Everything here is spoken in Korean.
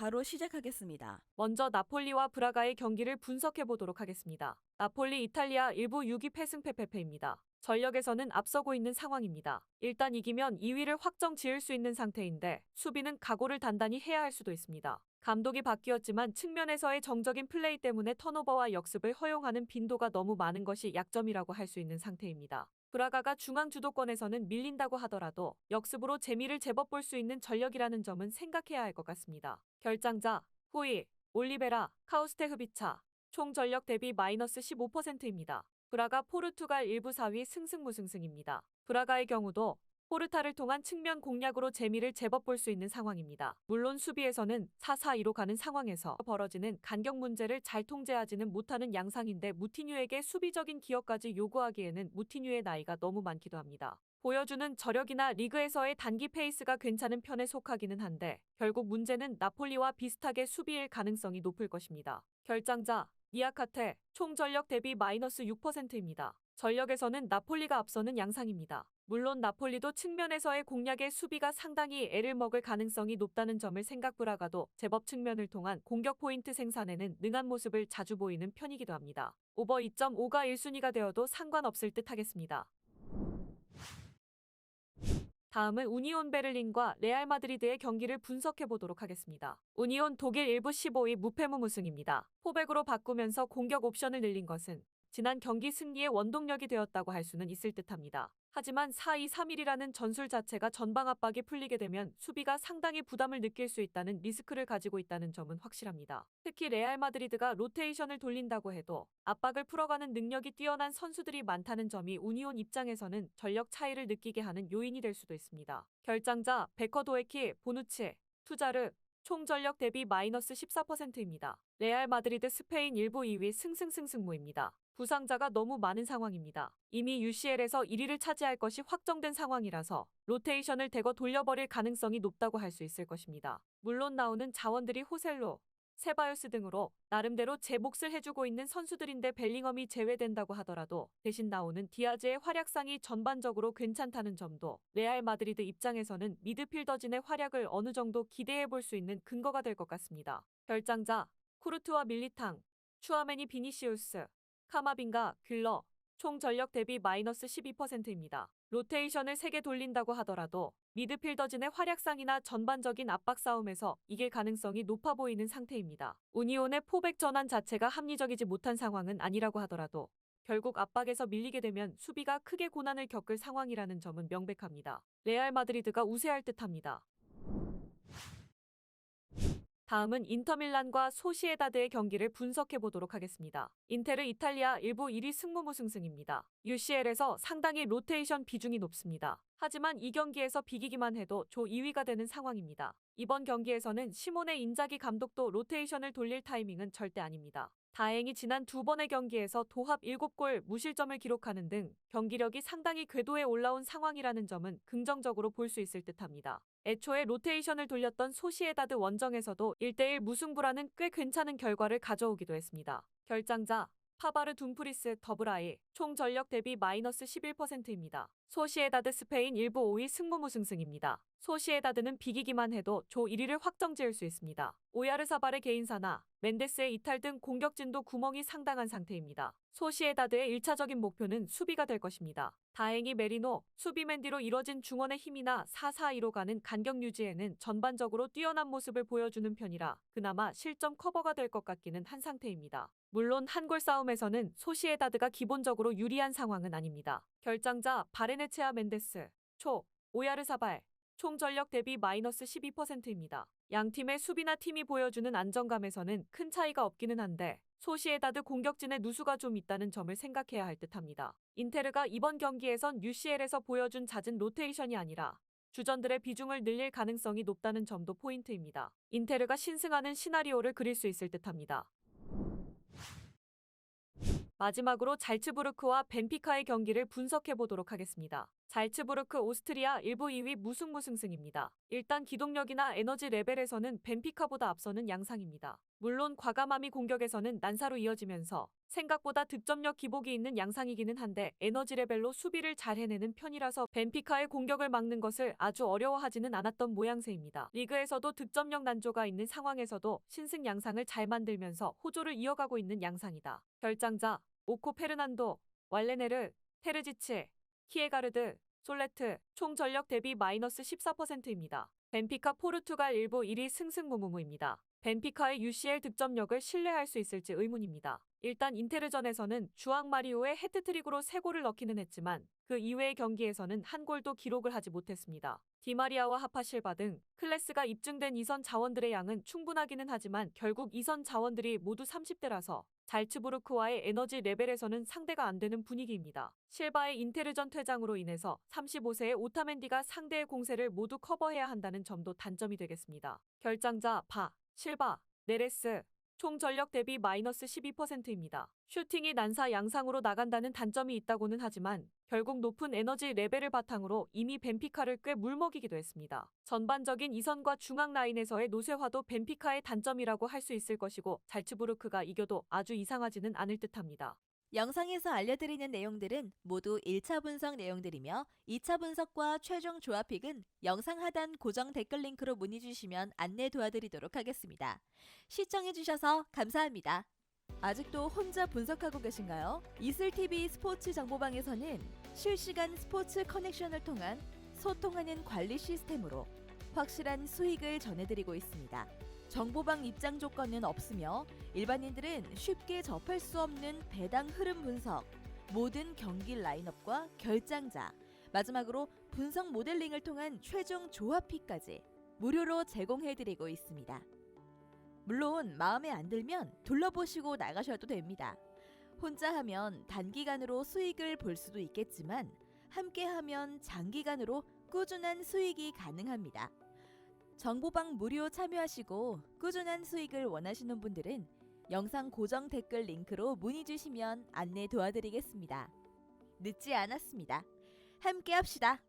바로 시작하겠습니다. 먼저 나폴리와 브라가의 경기를 분석해 보도록 하겠습니다. 나폴리 이탈리아 1부 6위 패승 패패패입니다. 전력에서는 앞서고 있는 상황입니다. 일단 이기면 2위를 확정 지을 수 있는 상태인데 수비는 각오를 단단히 해야 할 수도 있습니다. 감독이 바뀌었지만 측면에서의 정적인 플레이 때문에 턴오버와 역습을 허용하는 빈도가 너무 많은 것이 약점이라고 할 수 있는 상태입니다. 브라가가 중앙 주도권에서는 밀린다고 하더라도 역습으로 재미를 제법 볼 수 있는 전력이라는 점은 생각해야 할 것 같습니다. 결장자 후이, 올리베라, 카우스테흐비차, 총 전력 대비 마이너스 15%입니다. 브라가 포르투갈 1부 4위 승승무승승입니다. 브라가의 경우도 포르타를 통한 측면 공략으로 재미를 제법 볼 수 있는 상황입니다. 물론 수비에서는 4-4-2로 가는 상황에서 벌어지는 간격 문제를 잘 통제하지는 못하는 양상인데 무티뉴에게 수비적인 기여까지 요구하기에는 무티뉴의 나이가 너무 많기도 합니다. 보여주는 저력이나 리그에서의 단기 페이스가 괜찮은 편에 속하기는 한데 결국 문제는 나폴리와 비슷하게 수비일 가능성이 높을 것입니다. 결장자 니아카테 총 전력 대비 마이너스 6%입니다. 전력에서는 나폴리가 앞서는 양상입니다. 물론 나폴리도 측면에서의 공략의 수비가 상당히 애를 먹을 가능성이 높다는 점을 생각 브라가도 제법 측면을 통한 공격 포인트 생산에는 능한 모습을 자주 보이는 편이기도 합니다. 오버 2.5가 1순위가 되어도 상관없을 듯 하겠습니다. 다음은 우니온 베를린과 레알 마드리드의 경기를 분석해 보도록 하겠습니다. 우니온 독일 1부 15위 무패무무승입니다. 포백으로 바꾸면서 공격 옵션을 늘린 것은 지난 경기 승리의 원동력이 되었다고 할 수는 있을 듯합니다. 하지만 4-2-3-1이라는 전술 자체가 전방 압박이 풀리게 되면 수비가 상당히 부담을 느낄 수 있다는 리스크를 가지고 있다는 점은 확실합니다. 특히 레알 마드리드가 로테이션을 돌린다고 해도 압박을 풀어가는 능력이 뛰어난 선수들이 많다는 점이 우니온 입장에서는 전력 차이를 느끼게 하는 요인이 될 수도 있습니다. 결장자 베커도에키, 보누치, 투자르, 총 전력 대비 마이너스 14%입니다. 레알 마드리드 스페인 1부 2위 승승승승무입니다. 부상자가 너무 많은 상황입니다. 이미 UCL에서 1위를 차지할 것이 확정된 상황이라서 로테이션을 대거 돌려버릴 가능성이 높다고 할 수 있을 것입니다. 물론 나오는 자원들이 호셀로, 세바요스 등으로 나름대로 제 몫을 해주고 있는 선수들인데 벨링엄이 제외된다고 하더라도 대신 나오는 디아즈의 활약상이 전반적으로 괜찮다는 점도 레알 마드리드 입장에서는 미드필더진의 활약을 어느 정도 기대해 볼 수 있는 근거가 될 것 같습니다. 결장자 쿠르투아 밀리탕, 추아메니 비니시우스, 카마빈가, 귤러, 총 전력 대비 마이너스 12%입니다. 로테이션을 3개 돌린다고 하더라도 미드필더진의 활약상이나 전반적인 압박 싸움에서 이길 가능성이 높아 보이는 상태입니다. 우니온의 포백 전환 자체가 합리적이지 못한 상황은 아니라고 하더라도 결국 압박에서 밀리게 되면 수비가 크게 고난을 겪을 상황이라는 점은 명백합니다. 레알 마드리드가 우세할 듯합니다. 다음은 인터밀란과 소시에다드의 경기를 분석해 보도록 하겠습니다. 인테르 이탈리아 1부 1위 승무무승승입니다. UCL에서 상당히 로테이션 비중이 높습니다. 하지만 이 경기에서 비기기만 해도 조 2위가 되는 상황입니다. 이번 경기에서는 시모네 인자기 감독도 로테이션을 돌릴 타이밍은 절대 아닙니다. 다행히 지난 2번의 경기에서 도합 7골 무실점을 기록하는 등 경기력이 상당히 궤도에 올라온 상황이라는 점은 긍정적으로 볼 수 있을 듯합니다. 애초에 로테이션을 돌렸던 소시에다드 원정에서도 1대1 무승부라는 꽤 괜찮은 결과를 가져오기도 했습니다. 결장자 파바르 둠프리스 더블아이 총 전력 대비 마이너스 11%입니다. 소시에다드 스페인 1부 5위 승무무승승입니다. 소시에다드는 비기기만 해도 조 1위를 확정 지을 수 있습니다. 오야르사발의 개인사나 멘데스의 이탈 등 공격진도 구멍이 상당한 상태입니다. 소시에다드의 1차적인 목표는 수비가 될 것입니다. 다행히 메리노, 수비맨디로 이뤄진 중원의 힘이나 4-4-2로 가는 간격 유지에는 전반적으로 뛰어난 모습을 보여주는 편이라 그나마 실점 커버가 될 것 같기는 한 상태입니다. 물론 한골 싸움에서는 소시에다드가 기본적으로 유리한 상황은 아닙니다. 결장자 바레네체아 멘데스, 오야르사발, 총 전력 대비 마이너스 12%입니다. 양팀의 수비나 팀이 보여주는 안정감에서는 큰 차이가 없기는 한데 소시에다드 공격진의 누수가 좀 있다는 점을 생각해야 할 듯합니다. 인테르가 이번 경기에선 UCL에서 보여준 잦은 로테이션이 아니라 주전들의 비중을 늘릴 가능성이 높다는 점도 포인트입니다. 인테르가 신승하는 시나리오를 그릴 수 있을 듯합니다. 마지막으로 잘츠부르크와 벤피카의 경기를 분석해 보도록 하겠습니다. 잘츠부르크 오스트리아 1부 2위 무승무승승입니다. 일단 기동력이나 에너지 레벨에서는 벤피카보다 앞서는 양상입니다. 물론 과감함이 공격에서는 난사로 이어지면서 생각보다 득점력 기복이 있는 양상이기는 한데 에너지 레벨로 수비를 잘 해내는 편이라서 벤피카의 공격을 막는 것을 아주 어려워하지는 않았던 모양새입니다. 리그에서도 득점력 난조가 있는 상황에서도 신승 양상을 잘 만들면서 호조를 이어가고 있는 양상이다. 결장자 오코 페르난도, 왈레네르, 테르지치, 키에가르드, 솔레트, 총 전력 대비 마이너스 14%입니다. 벤피카 포르투갈 일부 1위 승승무무무입니다. 벤피카의 UCL 득점력을 신뢰할 수 있을지 의문입니다. 일단 인테르전에서는 주앙 마리오의 해트트릭으로 3골을 넣기는 했지만 그 이외의 경기에서는 한 골도 기록을 하지 못했습니다. 디마리아와 하파실바 등 클래스가 입증된 이선 자원들의 양은 충분하기는 하지만 결국 이선 자원들이 모두 30대라서 잘츠부르크와의 에너지 레벨에서는 상대가 안 되는 분위기입니다. 실바의 인테르전 퇴장으로 인해서 35세의 오타멘디가 상대의 공세를 모두 커버해야 한다는 점도 단점이 되겠습니다. 결장자 실바, 네레스, 총 전력 대비 마이너스 12%입니다. 슈팅이 난사 양상으로 나간다는 단점이 있다고는 하지만 결국 높은 에너지 레벨을 바탕으로 이미 벤피카를 꽤 물먹이기도 했습니다. 전반적인 이선과 중앙 라인에서의 노쇠화도 벤피카의 단점이라고 할 수 있을 것이고 잘츠부르크가 이겨도 아주 이상하지는 않을 듯합니다. 영상에서 알려드리는 내용들은 모두 1차 분석 내용들이며 2차 분석과 최종 조합픽은 영상 하단 고정 댓글 링크로 문의 주시면 안내 도와드리도록 하겠습니다. 시청해주셔서 감사합니다. 아직도 혼자 분석하고 계신가요? 이슬TV 스포츠 정보방에서는 실시간 스포츠 커넥션을 통한 소통하는 관리 시스템으로 확실한 수익을 전해드리고 있습니다. 정보방 입장 조건은 없으며 일반인들은 쉽게 접할 수 없는 배당 흐름 분석, 모든 경기 라인업과 결장자, 마지막으로 분석 모델링을 통한 최종 조합픽까지 무료로 제공해드리고 있습니다. 물론 마음에 안 들면 둘러보시고 나가셔도 됩니다. 혼자 하면 단기간으로 수익을 볼 수도 있겠지만 함께 하면 장기간으로 꾸준한 수익이 가능합니다. 정보방 무료 참여하시고 꾸준한 수익을 원하시는 분들은 영상 고정 댓글 링크로 문의 주시면 안내 도와드리겠습니다. 늦지 않았습니다. 함께 합시다.